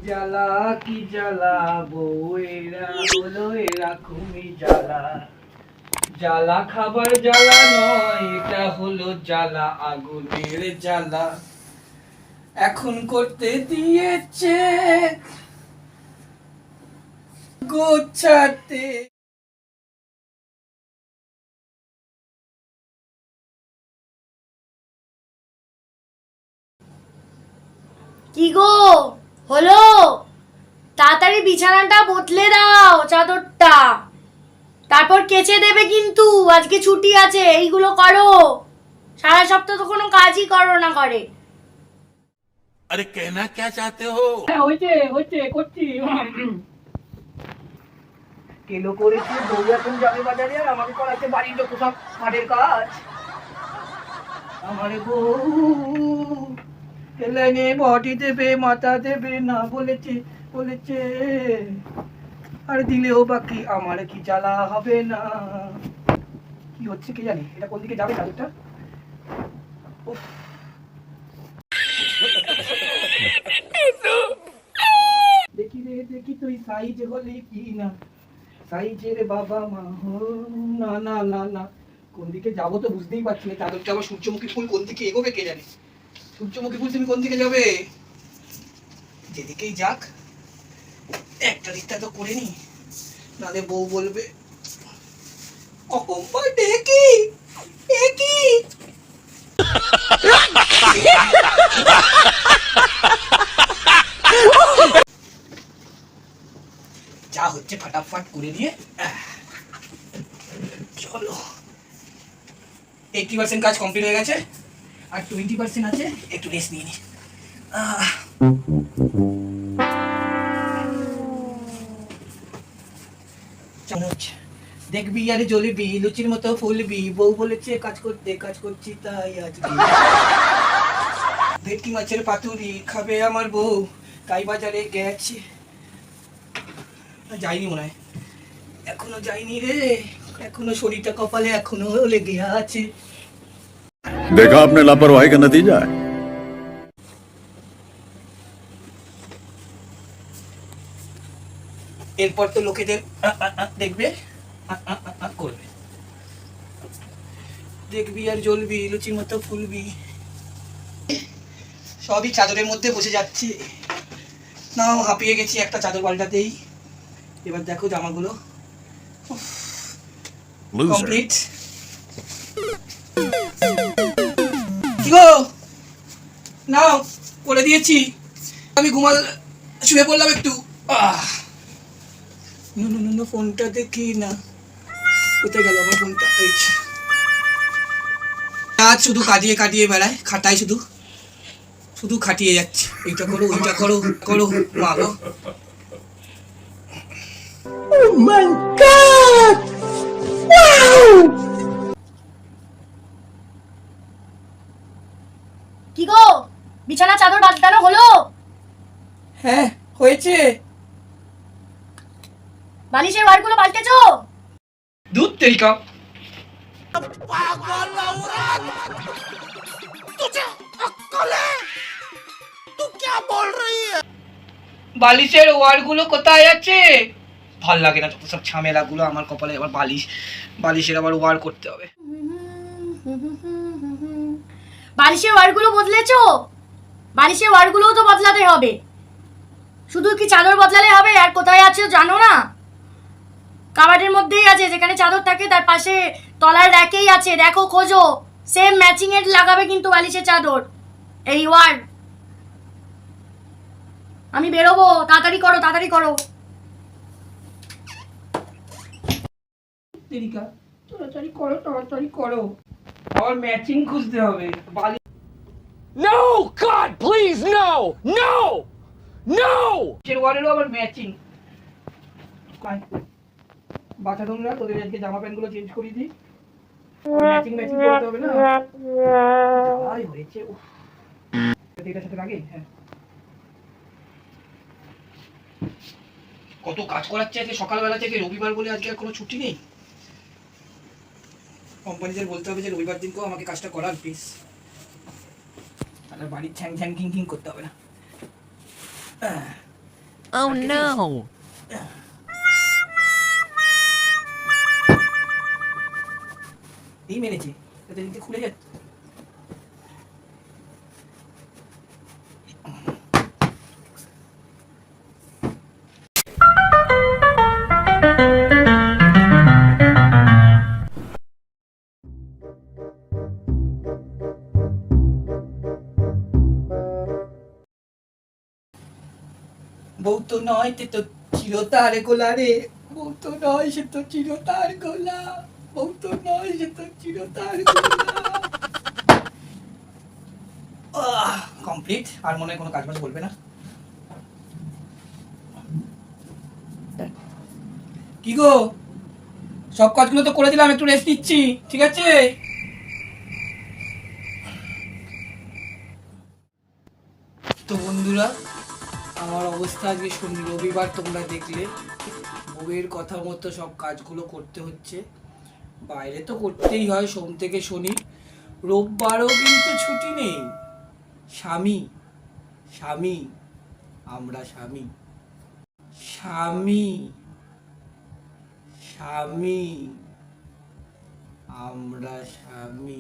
জ্বালা কি জ্বালা বউয়েরা হলো এরকমই জ্বালা। জ্বালা খাবার জ্বালা নয়, এটা হলো জ্বালা আগুনের জ্বালা। এখন করতে দিয়েছে গোছাতে। কি গো হলো? তাড়াতাড়ি বিছানাটা বদলে দাও, চাদরটা। তারপর কেচে দেবে কিন্তু, আজকে ছুটি আছে। এইগুলো করো, সারা সপ্তাহ তো কোনো কাজই করো না করে। अरे कहना क्या चाहते हो? হয়েছে হয়েছে করছি। কেলো করেছে বউ, এখন যাবে বাজারে আর আমাকে করাচ্ছে বাড়ির যত সব মাঠের কাজ। আমার বউ এলাইনে বডি দেবে, মাথা দেবে না বলেছে বলেছে, আর দিলেও বাকি আমার কি জ্বালা হবে না। কি হচ্ছে কি জানি, এটা কোন দিকে যাবে চাদরটা। দেখি রে দেখি তুই সাইজ হলি কি না, সাইজের বাবা মা হো। না না না না, কোন দিকে যাবো তো বুঝতেই পারছি না। চাদরটা আবার সূর্যমুখী ফুল কোন দিকে এগোবে কে জানে। সূর্যমুখী ফুল তুমি কোন দিকে যাবে? যেদিকেই যাক একটা দিকটা তো করে নি, নালে বউ বলবে অকম্পা দেখি একই। যা হচ্ছে ফটাফট করে দিয়ে চলো। 80% কাজ কমপ্লিট হয়ে গেছে, আর 20% আছে, একটু রেস্ট নিয়ে নি। দেখবি আরে জ্বলবি, লুচির মতো ফুলবি, বউ বলেছে কাজ করতে, কাজ করছি তাই আজকে। ভেটকি মাছের পাতুরি খাবে আমার বউ, তাই বাজারে গেছে। যাইনি মনে হয়, এখনো যাইনি রে, এখনো শরীরটা কপালে এখনো লেগে আছে। देखा आपने लापरवाही का नतीजा है। এরপর তো লোকেদের দেখবে করবে, দেখবি আর জ্বলবি, লুচির মতো ফুলবি। সবই চাদরের মধ্যে বসে যাচ্ছে। নাও হাঁপিয়ে গেছি একটা চাদর পাল্টাতেই। এবার দেখো জামাগুলো কমপ্লিট। কি গো, নাও করে দিয়েছি। আমি শুয়ে পড়লাম একটু। ফোনটা দেখি না, কোথায় গেল আমার ফোনটা। আজ শুধু কাটিয়ে কাটিয়ে বেড়ায়, খাটাই শুধু শুধু খাটিয়ে যাচ্ছে। এইটা করো ওইটা করো করো মা গো। কি গো, বিছানা চাদর বাঁধানো হলো? হ্যাঁ হয়েছে। বালিশের ওয়ারগুলো পাল্টেছো? দুধ তেরিকা। বালিশের ওয়ারগুলো কোথায় আছে? ভাল লাগে না যত সব ঝামেলাগুলো আমার কপালে। আবার বালিশের আবার ওয়ার করতে হবে। বালিশের ওয়ারগুলো বদলেছো? বালিশের ওয়ারগুলোও তো বদলাতে হবে, শুধু কি চাদর বদলালে হবে? আর কোথায় আছে জানো না? কাবাডের মধ্যেই আছে, যেখানে চাদর থাকে তার পাশে তলার র্যাকেই আছে, দেখো খোঁজো। সেম ম্যাচিং এর লাগাবে কিন্তু বালিশের চাদর। এই ওয়ার আমি বেরোবো, তাড়াতাড়ি করো তাড়াতাড়ি করো। তেরিকা তাড়াতাড়ি করো তাড়াতাড়ি করো, আবার ম্যাচিং খুঁজতে হবে। No! God, please, no! No! No! ওয়ারেরও আবার ম্যাচিং। বাচ্চা তোমরা তোদের আজকে জামা প্যান্ট গুলো চেঞ্জ করিয়ে দিই, ম্যাচিং ম্যাচিং করতে হবে না। যাই হয়েছে এটার সাথে লাগে। হ্যাঁ, কত কাজ করাচ্ছে আজকে সকালবেলা থেকে। রবিবার বলে আজকে আর কোনো ছুটি নেই। কোম্পানিদের বলতে হবে যে রবিবার দিনকেও আমাকে কাজটা করার প্লিজ, তাহলে বাড়ির ছ্যাং ছ্যাং কিং কিং করতে হবে না। Oh no! এই মেরেছে, এতে দিতে খুলে যাচ্ছে। বউ তো নয় সে তো চিরতার গোলা রে, বউ তো নয় সে তো চিরতার গোলা, বউ তো নয় সে তো চিরতার গোলা। কমপ্লিট। আর মনে হয় কোনো কাজ বাজ বলবে না। কি গো, সব কাজগুলো তো করে দিলাম, একটু রেস্ট নিচ্ছি, ঠিক আছে? তো বন্ধুরা, আমার অবস্থা আজকে শনি রবিবার তোমরা দেখলে, বউয়ের কথা মতো সব কাজগুলো করতে হচ্ছে। বাইরে তো করতেই হয় সোম থেকে শনি, রোববারও কিন্তু ছুটি নেই। স্বামী স্বামী আমরা স্বামী স্বামী স্বামী আমরা স্বামী।